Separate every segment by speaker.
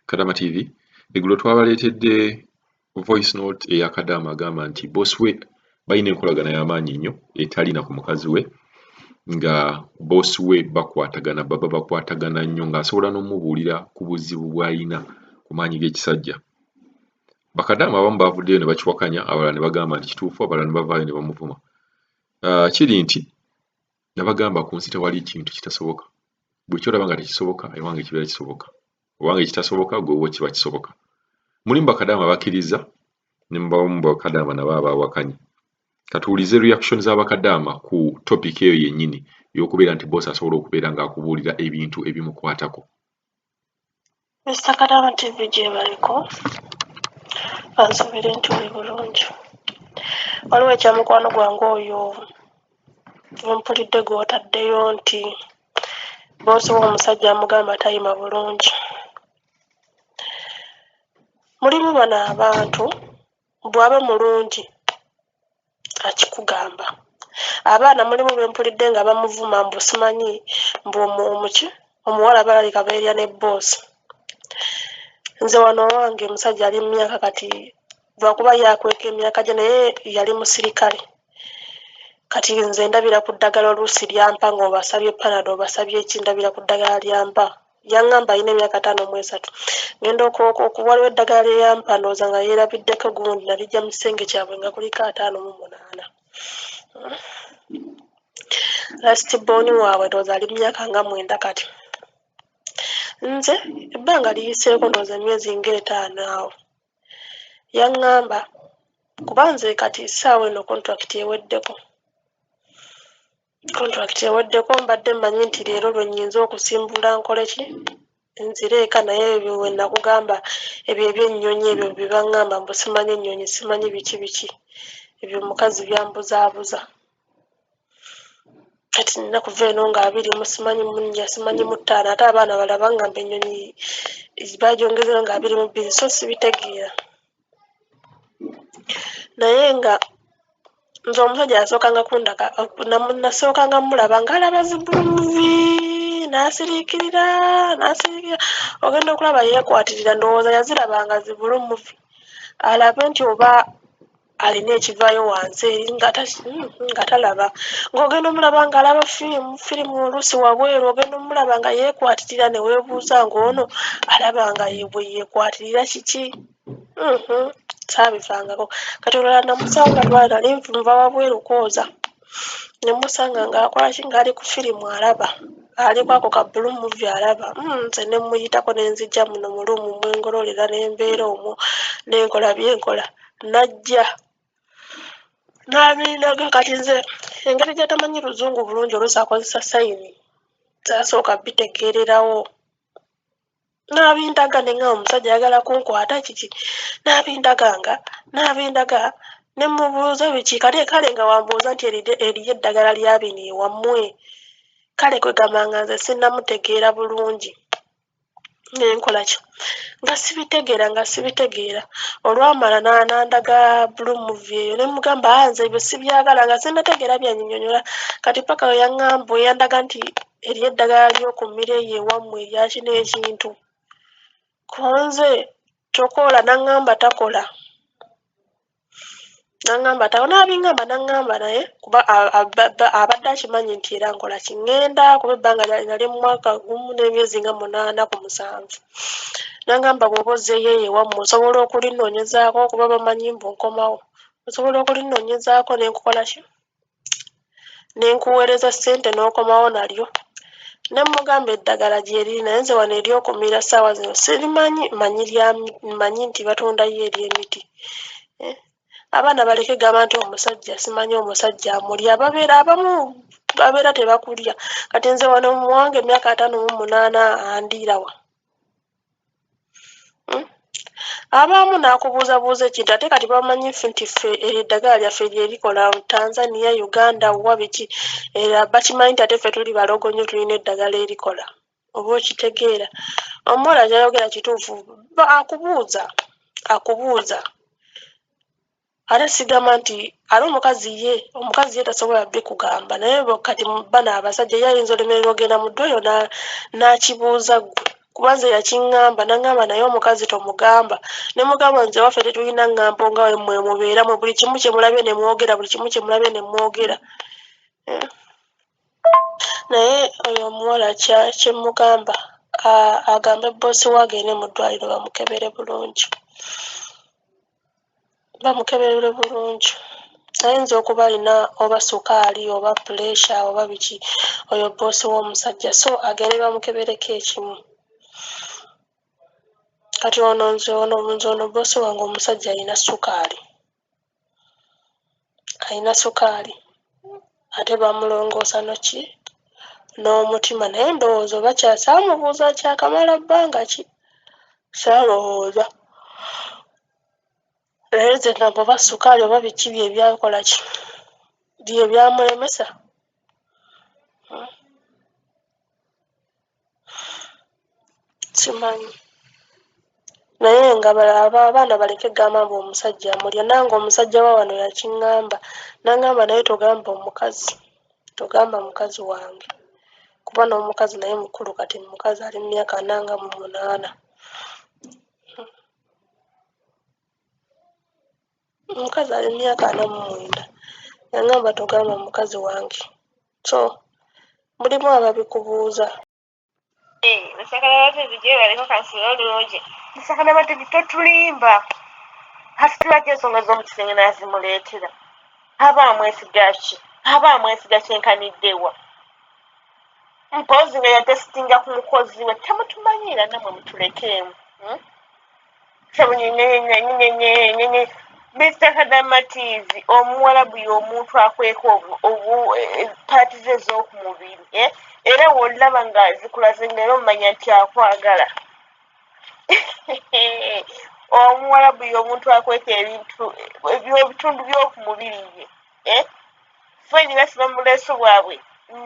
Speaker 1: Kadama TV eggulo twabaleetedde voice note eya Kadama agamba nti boss we balina enkolagana y'amaanyi nnyo etalina ku mukazi we nga boss we bakwatagana baba bakwatagana nnyo ng'asobola n'omubuulira ku buzibu bw'alina ku Manyi Gakisajja. Bakadama abamu bavuddeyo ne bakiwakanya, abalala ne bagamba nti kituufu, abalala ne bavaayo ne bamuvuma. Kiri nti nabagamba ku nsi tewali kintu kitasoboka. Bwe kyolaba nga tekisoboka ewange kibeera kisoboka. Owange ekitasoboka gwe kiba kisoboka. Mulimu bakadama bakkiriza ne mubamu bakadama nabo abawakanya. Katuwulize reaction z'abakadama ku topic eyo yennyini y'okubeera nti boss asobola okubeera ng'akubuulira ebintu ebimukwatako.
Speaker 2: Mr. Kadama TV gye baliko bansubire nti oli bulungi. Waliwo ekyamukwano gwange oyo mpulidde gw'otaddeyo nti boss w'omusajja amugamba tayima bulungi. Mulimu bano abantu bw'aba mulungi akikugamba. Abaana mulimu bempulidde nga bamuvuma mbu simanyi mbu omuwala balalika beerya ne boss. Nze wano wange omusajja ali mu myaka kati lwakuba yakweka emyaka gye naye yali musirikale. Kati nze ndabira ku ddagala oluusi lyampa ng'obasabye panado obasabye eki ndabira ku ddagala lyampa. Yaŋŋamba alina emyaka 53. Ngenda waliwo eddagala lye yampa ndowooza nga yeerabiddeko gundi nalijja mu kisenge kyabwe nga kuliko 58. Last born waabwe ndowooza ali mu myaka nga 9 kati. Nze ebbanga liyiseeko ndowooza emyezi nga 5 awo. Yaŋŋamba kuba nze kati ssaawa eno contract eweddeko mbadde mmanyi nti leero lwe nnyinza okusimbula nkole ki nzire eka, naye ebyo we nakugamba ebyo eby'ennyonyi ebyo bye baŋŋamba mbu simanyi ennyonyi simanyi biki ebyo omukazi byambuzaabuza. Kati nina kuva eno nga 20 simanyi mu 4 simanyi mu 5 ate abaana balala baŋŋamba ennyonyi bagyongezeyo nga 22 so sibitegeera. Naye nga nze omusajja yasookanga kundaga nasookanga mulaba ng'alaba zibulumuvi n'asiriikirira. Ogenda okulaba yeekwatirira ndowooza yazirabanga zibulumuvi alabe nti oba alina ekivaayo wansi nga talaba. Ng'ogenda omulaba ng'alaba firimu oluusi wabweru, ogenda omulaba nga yeekwatirira ne weebuuza ng'ono alaba nga bwe yeekwatirira kiki. Saabivangako. Kati olala namusanga nali nva wabweru kwoza ne musanga ng'akola ki ng'ali ku firimu alaba, ali ku ako ka bulumuvi alaba. Nze ne muyitako ne nzija muno mu luumu mwengololera ne mbeera omwo n'enkola byenkola. Najja n'abindaga. Kati nze engeri gy'atamanyi luzungu bulungi oluusi akozesa sayini zasooka bitegeererawo. N'abindaga ne nga omusajja ayagala kunkwata kiki n'abindaga ne mubuuza biki kale nga wambuuza nti eriyo eddagala lya bino ewammwe. Kale kwe gamba nga nze sinnamutegeera bulungi nenkola ki nga sibitegeera. Olwamala n'andaga bulumuvi eyo ne mugamba nze ebyo sibyagala nga sinnategeera byannyonnyola. Kati paka we yandaga nti eriyo eddagala ly'okummira eyo ewammwe erya kino ekintu. Konze tokola n'aŋŋamba takola. N'abiŋŋamba n'aŋŋamba naye kuba abadde akimanyi nti era nkola ki ŋŋenda kuba ebbanga nali mu mwaka gumu n'emyezi nga 8 ku 7. N'aŋŋamba bw'oba ozzeeyo eyo ewammwe osobola okulinnoonyezaako kuba bamanyi mbu nkomawo. Osobola okulinnoonyezaako ne nkukola ki ne nkuweereza ssente n'okomawo nalyo. Ne mugamba eddagala gy'eriri naye nze wano ery'okummira ssaawa zino sirimanyi, mmanyi nti batundayo ery'emiti. Abaana baleke gamba nti omusajja simanyi omusajja amulya, abamu babeera tebakulya. Kati nze wano mu wange emyaka 58 andiirawa. Abamu n'akubuuzabuuza ekintu ate kati bamanyi nti ffe eddagala lyaffe lyerikola Tanzania, Uganda wa biki era bakimanyi nti ate ffe tuli balogo nnyo tulina eddagala erikola. Oba okitegeera. Omuwala ky'ayogera kituufu, akubuuza. Ate sigamba nti ali omukazi ye tasobola bbi kugamba naye kati bano abasajja ye ayinza olemererwa ogenda mu ddwaliro n'akibuuza ggwe kuba nze yakiŋŋamba n'aŋŋamba naye omukazi tomugamba ne mugamba nze waffe tetulina ŋŋambo nga mwe mubeeramu buli kimu kye mulabye ne mwogera buli kimu kye mulabye ne mwogera naye oyo omuwala kye mugamba agambe boosi we agende mu ddwaliro bamukebere bulungi ayinza okuba alina oba sukaali oba puleesha oba biki oyo boosi w'omusajja so agende bamukebereko ekimu kati ono boosi wange omusajja alina sukaali ate bamulongoosa noki n'omutima naye ndowooza oba saamubuuza kyakamala bbanga ki saalowooza naye nze nagamba oba sukaali oba biki bye byakola ki bye byamulemesa simanyi naye nga abaana baleke gamba mbu omusajja amulya nange omusajja wa wano yakiŋŋamba n'aŋŋamba naye togamba mukazi wange kuba n'omukazi naye mukulu kati mukazi ali mu myaka 48 omukazi ali mu myaka 49 yaŋŋamba togamba mukazi wange so mulimu ababikubuuza totulimba hasi tulako ensonga z'omukisenge nazimuleetera aba amwesiga kyenkaniddewa mpozi nga yatesitinga ku mukozi we temutumanyiira namwe mutulekeemu Mr. Kadamatizi omuwalabu y'omuntu akweka paati ze ez'okumubiri era w'olaba nga zikulaze ng'era omumanya nti akwagala omuwalabu y'omuntu akweka ebitundu by'okumubiri ye feni basiba mu leeso bwabwe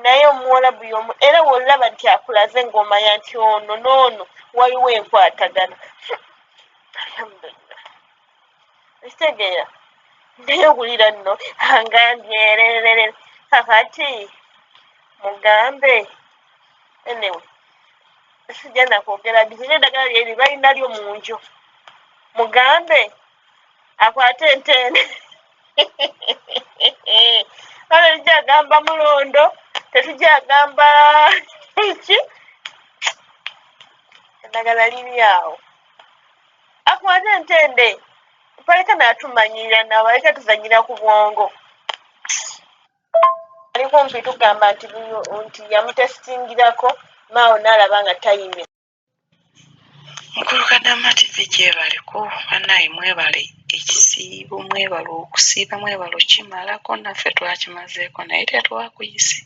Speaker 2: naye omuwalabu y'omu era w'olaba nti akulaze ng'omanya nti ono n'ono waliwo enkwatagana alhamdulillah ekitegeera naye owulira nno angambye kakati mugambe anyway sijja nakwogera bikira eddagala lyeri balina lyo mu nju mugambe akwate entende kale tujja agamba mulondo tetujja agamba ki eddagala liri awo akwate entende paleka natumanyirira nabaleka tuzanyira ku bwongo ali kumpi tugamba nti yamutesitingirako maawo n'alaba nga tayime mukulu Kadamativi gyebaliko bannaye mwebale ekisiibo mwebale okusiiba mwebale okimalako naffe twakimazeeko naye tetwakuyise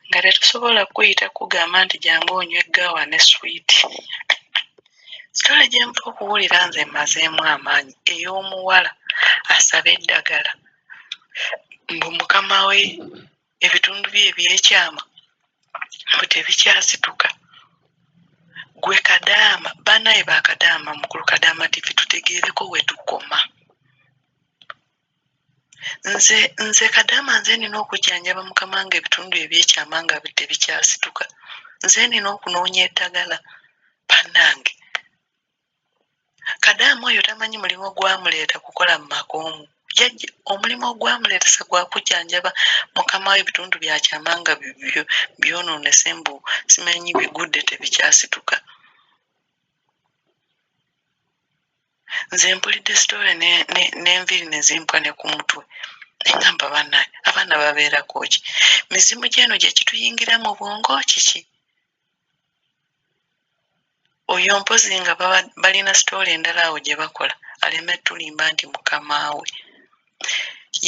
Speaker 2: nga tetusobola kuyita kugamba nti jangu onywa eggaawa ne swiiti sitole gye nva okuwulira nze mmazeemu amaanyi ey'omuwala asaba eddagala mbu mukama we ebitundu bye ebyekyama mbu tebikyasituka gwe Kadaama bannaye ba Kadaama mukulu Kadamativi tutegeereko we tukoma nze Kadaama nze nina okujjanjaba mukama nga ebitundu ebyekyama nga tebikyasituka nze nina okunoonya eddagala bannange Kadaama oyo tamanyi mulimu gwamuleeta kukola mu makoomu jjajja omulimu ogwamuleetesa gwa kujjanjaba mukama we ebitundu byakyama nga byonoonese mbu simanyi bigudde tebikyasituka nze mpulidde sitole n'enviri ne zimpwa ne ku mutwe neŋŋamba bannaye abaana babeerako ki mizimu gy'eno gye kituyingira mu bwongo kiki oyo mpozi nga balina sitole endala awo gye bakola aleme tulimba nti mukama we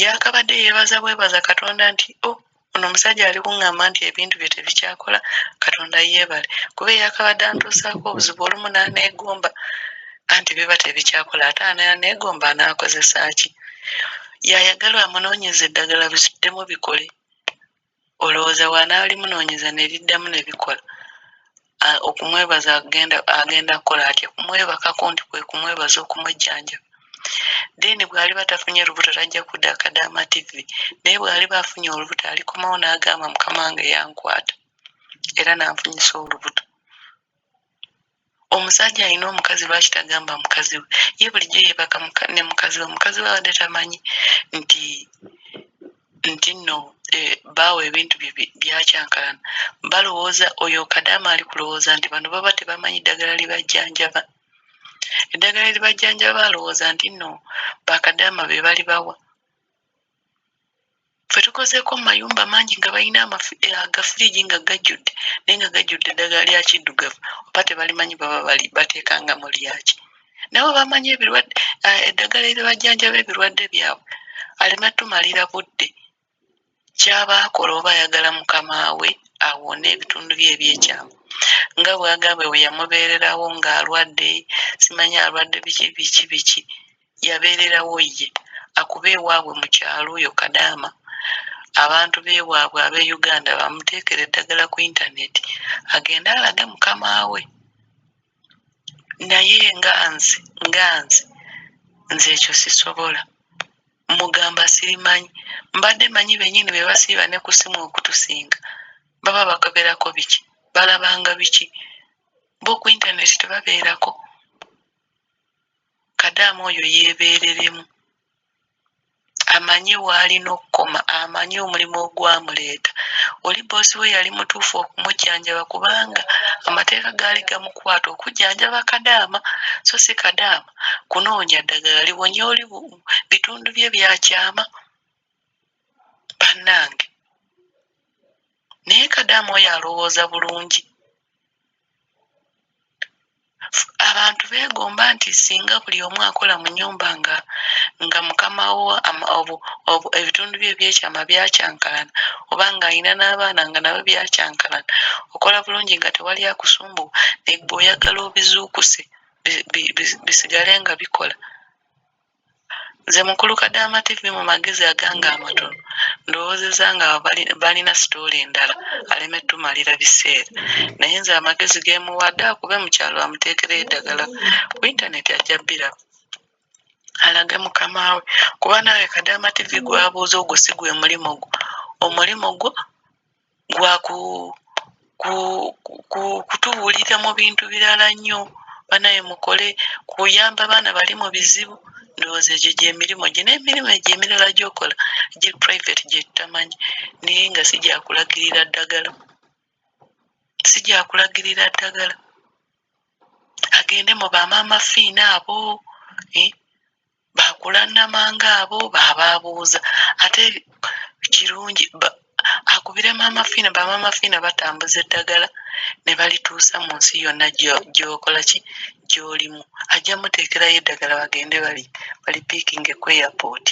Speaker 2: yakabadde yeebaza bwebaza Katonda nti ono omusajja ali kuŋŋamba nti ebintu bye tebikyakola Katonda yeebale kuba yakabadde antuusaako obuzibu olumu n'aneegomba anti biba tebikyakola ate ananeegomba anaakozesa ki yayagala amunoonyeza eddagala biddemu bikole olowooza waanaalimunoonyeza ne liddamu ne bikola okumwebaza agenda kukola atya kumwebakako nti kwe kumwebaza okumwejjanjaba deni bw'aliba tafunye lubuto tajja kudda Kadamativi naye bw'aliba afunye olubuto alikomawo n'agamba mukama wange yankwata era n'anfunyisa olubuto
Speaker 3: omusajja alina omukazi lwaki tagamba mukazi we ye bulijjo yeebaka ne mukazi we abadde tamanyi nti nno baawa ebintu byakyankalana balowooza oyo Kadaama ali kulowooza nti bano baba tebamanyi ddagala libajjanjaba eddagala libajjanjaba alowooza nti nno bakadaama be bali bawa ffe tukozeeko mu mayumba mangi nga balina agafiriji nga gajjudde naye nga gajjudde eddagala lya kiddugavu oba tebalimanyi baba bali bateekangamu lyaki nabo bamanyi ebirwadde eddagala eribajjanjaba ebirwadde byabwe aleme tumalira budde kyabaakola oba ayagala mukama we awone ebitundu bye ebyekyama nga bwagambye bwe yamubeererawo ng'alwadde simanyi alwadde biki yabeererawo ye akuba ewaabwe mu kyalo oyo Kadaama abantu beewaabwe ab'e Uganda bamuteekera eddagala ku intaneti agende alage mukama we naye nga nze ekyo sisobola mugamba sirimanyi mbadde manyi bennyini be basiiba ne ku ssimu okutusinga baba bakoberako biki balabanga biki bo ku intaneti tebabeerako Kadaama oyo yeebeereremu amanyi w'alina okukoma amanyi omulimu ogwamuleeta oli boosi we yali mutuufu okumujjanjaba kubanga amateeka gaali gamukwata okujjanjaba Kadaama so si Kadaama kunoonya ddagala liwonye oli bitundu bye byakyama bannange naye Kadaama oyo alowooza bulungi abantu beegomba nti singa buli omu akola mu nnyumba nga mukama wo ebitundu bye ebyekyama byakyankalana oba ng'alina n'abaana nga nabo byakyankalana okola bulungi nga tewali akusumbuwa naye gwe oyagala obizuukuse bisigale nga bikola nze mukulu Kadaama TV mu magezi agange amatono ndowoozezza nga balina sitoola endala aleme tumalira biseera naye nze amagezi geemuwadde akube mu kyalo amuteekereyo eddagala ku intaneti ajja bbiraba alage mukama we kuba naawe Kadaama TV gwabuuza ogwo si gwe mulimo gwo omulimo gwo gwa kutubuulira mu bintu birala nnyo banaye mukole kuyamba abaana bali mu bizibu ndowooza egyo gy'emirimu gye n'emirimu egyo emirala gy'okola gye private gye tutamanyi naye nga si gyakulagirira ddagala agende mu bamaama fiina abo bakula namanga abo babaabuuza ate kirungi akubire bamaama fiina batambuza eddagala ne balituusa mu nsi yonna gy'okola ki gy'olimu ajja muteekerayo eddagala bagende bali piikinge ku airport